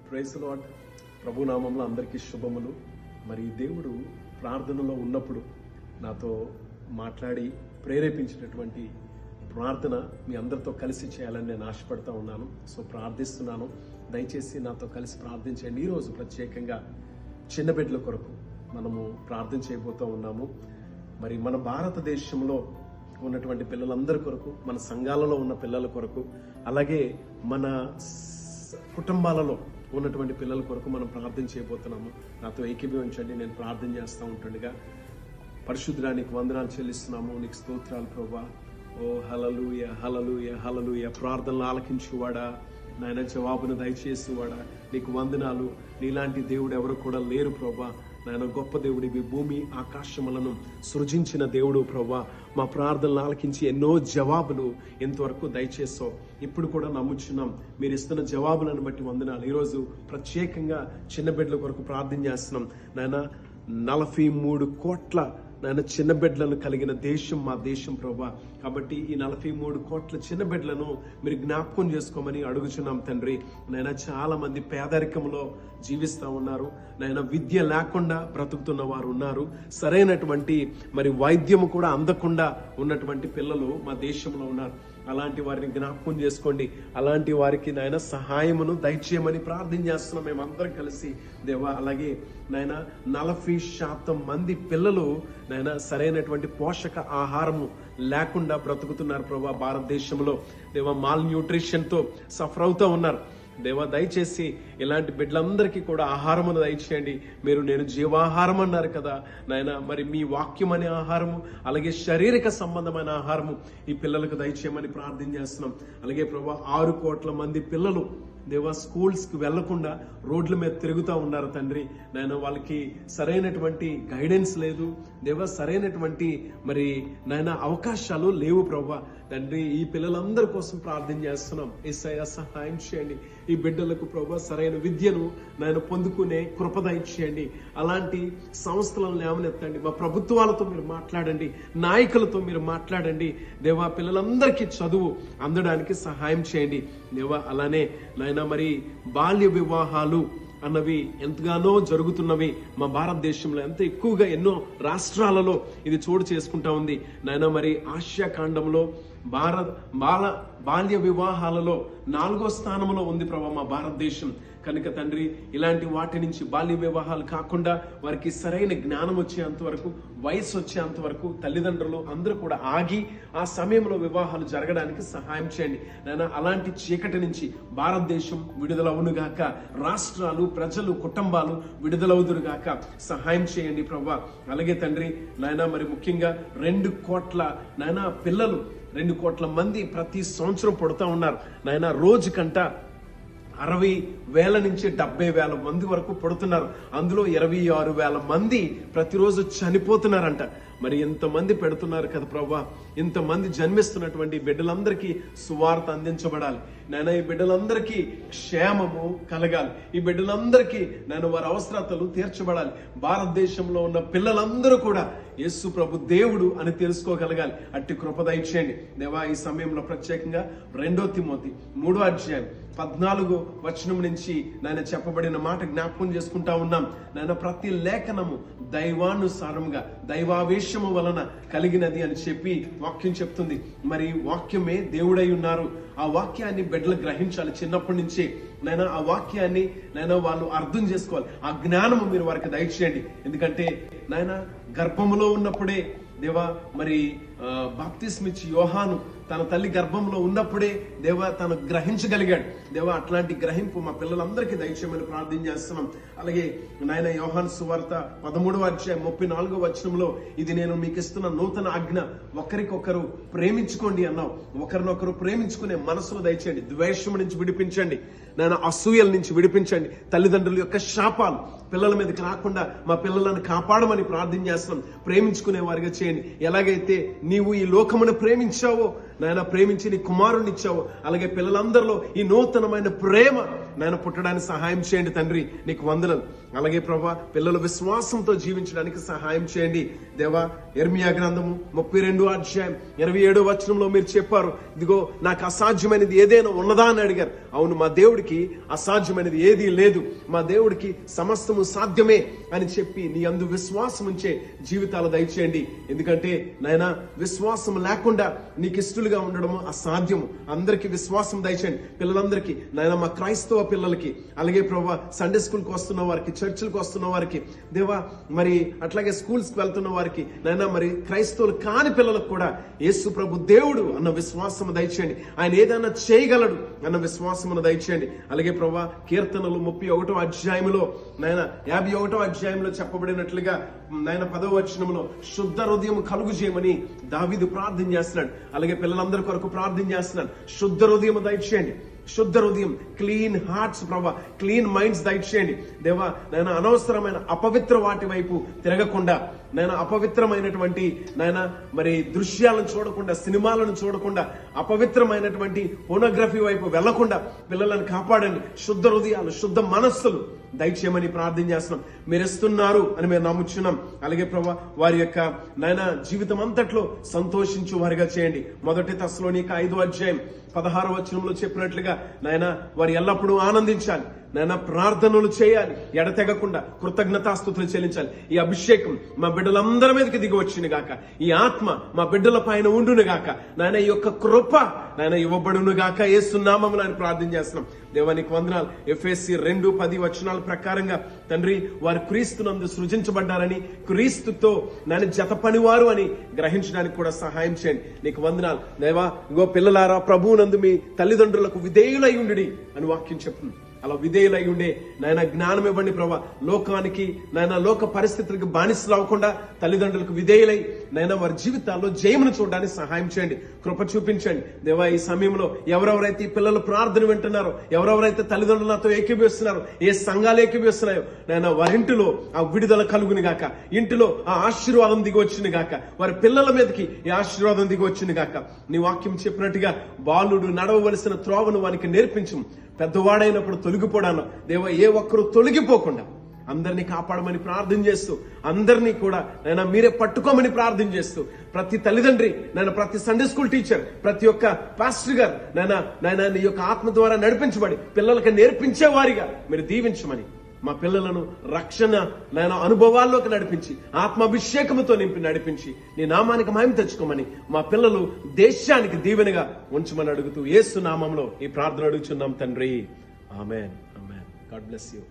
Praise lord. ప్రభునామంలో అందరికీ శుభములు. మరి దేవుడు ప్రార్థనలో ఉన్నప్పుడు నాతో మాట్లాడి ప్రేరేపించినటువంటి ప్రార్థన మీ అందరితో కలిసి చేయాలని నేను ఆశపడతా ఉన్నాను. సో ప్రార్థిస్తున్నాను, దయచేసి నాతో కలిసి ప్రార్థించండి. ఈరోజు ప్రత్యేకంగా చిన్న బిడ్డల కొరకు మనము ప్రార్థన చేయబోతూ ఉన్నాము. మరి మన భారతదేశంలో ఉన్నటువంటి పిల్లలందరి కొరకు, మన సంఘాలలో ఉన్న పిల్లల కొరకు, అలాగే మన కుటుంబాలలో ఉన్నటువంటి పిల్లల కొరకు మనం ప్రార్థన చేయబోతున్నాము. నాతో ఏకీభవించండి. నేను ప్రార్థన చేస్తూ ఉంటుండగా, పరిశుద్ధుడా నీకు వందనాలు చెల్లిస్తున్నాము, నీకు స్తోత్రాలు ప్రభువా. ఓ హల్లెలూయా, హల్లెలూయా, హల్లెలూయా. ప్రార్థనలు ఆలకించువాడా, నాయన జవాబును దయచేసేవాడా, నీకు వందనాలు. నీలాంటి దేవుడు ఎవరు కూడా లేరు ప్రభువా. నాయన గొప్ప దేవుడివి, భూమి ఆకాశములను సృజించిన దేవుడు ప్రభువా. మా ప్రార్థనలు ఆలకించి ఎన్నో జవాబులు ఇంతవరకు దయచేసావు. ఇప్పుడు కూడా నమ్ముచున్నాం, మీరు ఇస్తున్న జవాబులను బట్టి వందనాలు. ఈరోజు ప్రత్యేకంగా చిన్న బిడ్డల కొరకు ప్రార్థన చేస్తున్నాం. నాయన 43 కోట్ల నాయన చిన్న బిడ్డలను కలిగిన దేశం మా దేశం ప్రభువా. కాబట్టి ఈ 43 కోట్ల చిన్న బిడ్డలను మీరు జ్ఞాపకం చేసుకోమని అడుగుచున్నాం తండ్రి. నాయన చాలా మంది పేదరికంలో జీవిస్తూ ఉన్నారు. నాయన విద్య లేకుండా బ్రతుకుతున్న వారు ఉన్నారు. సరైనటువంటి మరి వైద్యము కూడా అందకుండా ఉన్నటువంటి పిల్లలు మా దేశంలో ఉన్నారు. అలాంటి వారిని జ్ఞాపకం చేసుకోండి. అలాంటి వారికి నాయన సహాయమును దయచేయమని ప్రార్థన చేస్తున్నాం మేమందరం కలిసి దేవా. అలాగే నాయన 40% మంది పిల్లలు నాయన సరైనటువంటి పోషక ఆహారము లేకుండా బ్రతుకుతున్నారు ప్రభా భారతదేశంలో. దేవా మాల్ న్యూట్రిషన్ తో సఫర్ అవుతూ ఉన్నారు. దేవా దయచేసి ఇలాంటి బిడ్డలందరికీ కూడా ఆహారమును దయచేయండి. మీరు నేను జీవాహారం అన్నారు కదా నాయన, మరి మీ వాక్యం అనే ఆహారము, అలాగే శారీరక సంబంధమైన ఆహారము ఈ పిల్లలకు దయచేయమని ప్రార్థన చేస్తున్నాం. అలాగే ప్రభా 6 కోట్ల మంది పిల్లలు దేవా స్కూల్స్కి వెళ్లకుండా రోడ్ల మీద తిరుగుతూ ఉన్నారు తండ్రి. నాయన వాళ్ళకి సరైనటువంటి గైడెన్స్ లేదు దేవా, సరైనటువంటి మరి నాయన అవకాశాలు లేవు ప్రభా. తండ్రి ఈ పిల్లలందరి కోసం ప్రార్థన చేస్తున్నాం. యేసయ్య సహాయం చేయండి. ఈ బిడ్డలకు ప్రభా సరైన విద్యను నాయన పొందుకునే కృప దయచేయండి. అలాంటి సంస్థలను లేవనెత్తండి. మా ప్రభుత్వాలతో మీరు మాట్లాడండి, నాయకులతో మీరు మాట్లాడండి దేవా. పిల్లలందరికీ చదువు అందడానికి సహాయం చేయండి దేవా. అలానే నాయన మరి బాల్య వివాహాలు అన్నవి ఎంతగానో జరుగుతున్నవి మా భారతదేశంలో. ఎంత ఎక్కువగా ఎన్నో రాష్ట్రాలలో ఇది చోటు చేసుకుంటా ఉంది నాయన. మరి ఆసియా ఖండంలో బాల్య వివాహాలలో 4వ స్థానంలో ఉంది ప్రభా మా భారతదేశం. కనుక తండ్రి ఇలాంటి వాటి నుంచి బాల్య వివాహాలు కాకుండా వారికి సరైన జ్ఞానం వచ్చేంత వరకు, వయసు వచ్చేంత వరకు తల్లిదండ్రులు అందరూ కూడా ఆగి ఆ సమయంలో వివాహాలు జరగడానికి సహాయం చేయండి నాయన. అలాంటి చీకటి నుంచి భారతదేశం విడుదలవునుగాక, రాష్ట్రాలు, ప్రజలు, కుటుంబాలు విడుదలవుదురుగాక సహాయం చేయండి ప్రభా. అలాగే తండ్రి నాయన మరి ముఖ్యంగా 2 కోట్ల నాయన పిల్లలు, 2 కోట్ల మంది ప్రతి సంవత్సరం పుడతా ఉన్నారు నాయన. రోజుకంట 60,000 నుంచి 70,000 మంది వరకు పుడుతున్నారు. అందులో 26,000 మంది ప్రతిరోజు చనిపోతున్నారంట. మరి ఎంతమంది పెడుతున్నారు కదా ప్రభా. ఇంతమంది జన్మిస్తున్నటువంటి బిడ్డలందరికీ సువార్త అందించబడాలి నాయన. ఈ బిడ్డలందరికీ క్షేమము కలగాలి. ఈ బిడ్డలందరికీ నేను వారి అవసరతలు తీర్చబడాలి. భారతదేశంలో ఉన్న పిల్లలందరూ కూడా యేసు ప్రభు దేవుడు అని తెలుసుకోగలగాలి. అట్టి కృప దయచేయండి దేవా. ఈ సమయంలో ప్రత్యేకంగా 2 తిమోతి 3వ అధ్యాయం 14వ వచనం నుంచి నాయన చెప్పబడిన మాట జ్ఞాపకం చేసుకుంటా ఉన్నాం నాయన. ప్రతి లేఖనము దైవానుసారంగా దైవావేశము వలన కలిగినది అని చెప్పి వాక్యం చెప్తుంది. మరి వాక్యమే దేవుడై ఉన్నారు. ఆ వాక్యాన్ని బిడ్డలు గ్రహించాలి చిన్నప్పటి నుంచి నాయన. ఆ వాక్యాన్ని నాయన వాళ్ళు అర్థం చేసుకోవాలి. ఆ జ్ఞానము మీరు వారికి దయచేయండి. ఎందుకంటే నాయన గర్భములో ఉన్నప్పుడే దేవా మరి బాప్తిస్మిచ్చి యోహాను తన తల్లి గర్భంలో ఉన్నప్పుడే దేవా తను గ్రహించగలిగాడు దేవా. అట్లాంటి గ్రహింపు మా పిల్లలందరికీ దయచేయమని ప్రార్థన చేస్తున్నాం. అలాగే నాయన యోహాను సువార్త 13వ అధ్యాయం 34వ వచనంలో, ఇది నేను మీకు ఇస్తున్న నూతన ఆజ్ఞ, ఒకరికొకరు ప్రేమించుకోండి అన్నావు. ఒకరినొకరు ప్రేమించుకునే మనసును దయచేయండి. ద్వేషం నుంచి విడిపించండి నాయన, అసూయల నుంచి విడిపించండి. తల్లిదండ్రుల యొక్క శాపాలు పిల్లల మీదకి రాకుండా మా పిల్లలను కాపాడమని ప్రార్థన చేస్తున్నాం. ప్రేమించుకునే వారిగా చేయండి. ఎలాగైతే నీవు ఈ లోకమును ప్రేమించావో నాయన, ప్రేమించి నీ కుమారుని ఇచ్చావో, అలాగే పిల్లలందరిలో ఈ నూతనమైన ప్రేమ నాయన పుట్టడానికి సహాయం చేయండి తండ్రి. నీకు వందనాలు. అలాగే ప్రభా పిల్లలు విశ్వాసంతో జీవించడానికి సహాయం చేయండి దేవా. యెర్మీయా గ్రంథము 32వ అధ్యాయం 27వ వచనంలో మీరు చెప్పారు, ఇదిగో నాకు అసాధ్యమైనది ఏదైనా ఉన్నదా అని అడిగారు. అవును, మా దేవుడికి దేవుడికి అసాధ్యమైనది ఏదీ లేదు, మా దేవుడికి సమస్తము సాధ్యమే అని చెప్పి నీ అందు విశ్వాసం ఉంచే జీవితాలు దయచేయండి. ఎందుకంటే నాయన విశ్వాసం లేకుండా నీకు ఇష్టలుగా ఉండడం అసాధ్యము. అందరికీ విశ్వాసం దయచేయండి. పిల్లలందరికీ నాయన, మా క్రైస్తవ పిల్లలకి, అలాగే ప్రభా సండే స్కూల్కి వస్తున్న వారికి, చర్చిలకు వస్తున్న వారికి దేవా, మరి అట్లాగే స్కూల్స్ కి వెళ్తున్న వారికి నాయన, మరి క్రైస్తవులు కాని పిల్లలకు కూడా యేసు ప్రభు దేవుడు అన్న విశ్వాసం దయచేయండి. ఆయన ఏదైనా చేయగలడు అన్న విశ్వాసమును దయచేయండి. అలాగే ప్రభా కీర్తనలు 31వ అధ్యాయంలో నాయన 51వ అధ్యాయంలో చెప్పబడినట్లుగా నాయన 10వ వచనంలో శుద్ధ హృదయం కలుగు చేయమని దావీదు ప్రార్థన చేస్తున్నాడు. అలాగే పిల్లలందరి కొరకు ప్రార్థన చేస్తున్నాడు. శుద్ధ హృదయం దయచేయండి, శుద్ధ హృదయం, క్లీన్ హార్ట్స్ ప్రభా, క్లీన్ మైండ్స్ దయచేయండి దేవా. నేను అనవసరమైన అపవిత్ర వాటి వైపు తిరగకుండా, నేను అపవిత్రమైనటువంటి నాయన మరి దృశ్యాలను చూడకుండా, సినిమాలను చూడకుండా, అపవిత్రమైనటువంటి పోనోగ్రఫీ వైపు వెళ్లకుండా పిల్లలను కాపాడండి. శుద్ధ హృదయాలు, శుద్ధ మనస్సులు దయచేయమని ప్రార్థన చేస్తున్నాం. మీరు ఇస్తున్నారు అని మేము నమ్ముచున్నాం. అలాగే ప్రభా వారి యొక్క నాయన జీవితం అంతట్లో సంతోషించు వారిగా చేయండి. 1 తెస్సలోనిక 5వ అధ్యాయం 16వ వచనంలో చెప్పినట్లుగా నాయన వారు ఎల్లప్పుడూ ఆనందించాలి, నాయన ప్రార్థనలు చేయాలి, ఎడతెగకుండా కృతజ్ఞతాస్తుతులు చెల్లించాలి. ఈ అభిషేకం మా బిడ్డలందరి మీదకి దిగి వచ్చింది గాక, ఈ ఆత్మ మా బిడ్డల పైన ఉండును గాక, నాయన ఈ యొక్క కృప నాయన ఇవ్వబడును గాక. యేసునామమున అని ప్రార్థన చేస్తున్నాం. దేవానికి వందనాలు. ఎఫెసీ 2:10 వచనాల ప్రకారంగా తండ్రి వారు క్రీస్తునందు సృజించబడ్డారని, క్రీస్తుతో నాయన జత పనివారు అని గ్రహించడానికి కూడా సహాయం చేయండి. నీకు వందనాలు దేవా. ఇగో పిల్లలారా, ప్రభువునందు మీ తల్లిదండ్రులకు విధేయులై ఉండి అని వాక్యం చెప్తుంది. అలా విధేయులై ఉండే నాయన జ్ఞానం ఇవ్వండి ప్రభా. లోకానికి నాయన లోక పరిస్థితులకు బానిసలు అవ్వకుండా తల్లిదండ్రులకు విధేయులై నాయన వారి జీవితాల్లో జయమును చూడడానికి సహాయం చేయండి, కృప చూపించండి దేవా. ఈ సమయంలో ఎవరెవరైతే ఈ పిల్లలు ప్రార్థన వింటున్నారో, ఎవరెవరైతే తల్లిదండ్రులతో ఏకీభవిస్తున్నారో, ఏ సంఘాలు ఏకీభవిస్తున్నాయో నాయన వారింటిలో ఆ విడుదల కలుగుని గాక, ఇంటిలో ఆ ఆశీర్వాదం దిగి వచ్చింది గాక, వారి పిల్లల మీదకి ఈ ఆశీర్వాదం దిగి వచ్చింది గాక. నీ వాక్యం చెప్పినట్టుగా బాలుడు నడవవలసిన త్రోవను వానికి నేర్పించు, పెద్దవాడైనప్పుడు తొలగిపోడాను దేవా. ఏ ఒక్కరు తొలగిపోకుండా అందరినీ కాపాడమని ప్రార్థన చేస్తూ, అందరినీ కూడా నైనా మీరే పట్టుకోమని ప్రార్థన చేస్తూ, ప్రతి తల్లిదండ్రి నైనా, ప్రతి సండే స్కూల్ టీచర్, ప్రతి ఒక్క పాస్టర్ గారు నైనా నీ యొక్క ఆత్మ ద్వారా నడిపించబడి పిల్లలకు నేర్పించే వారిగా మీరు దీవించమని, మా పిల్లలను రక్షణ నైనా అనుభవాల్లోకి నడిపించి, ఆత్మాభిషేకముతో నింపి నడిపించి నీ నామానికి మహిమ తెచ్చుకోమని, మా పిల్లలు దేశానికి దీవెనగా ఉంచమని అడుగుతూ యేసు నామంలో ఈ ప్రార్థన అడుగుచున్నాం తండ్రి. ఆమేన్, ఆమేన్. God bless you.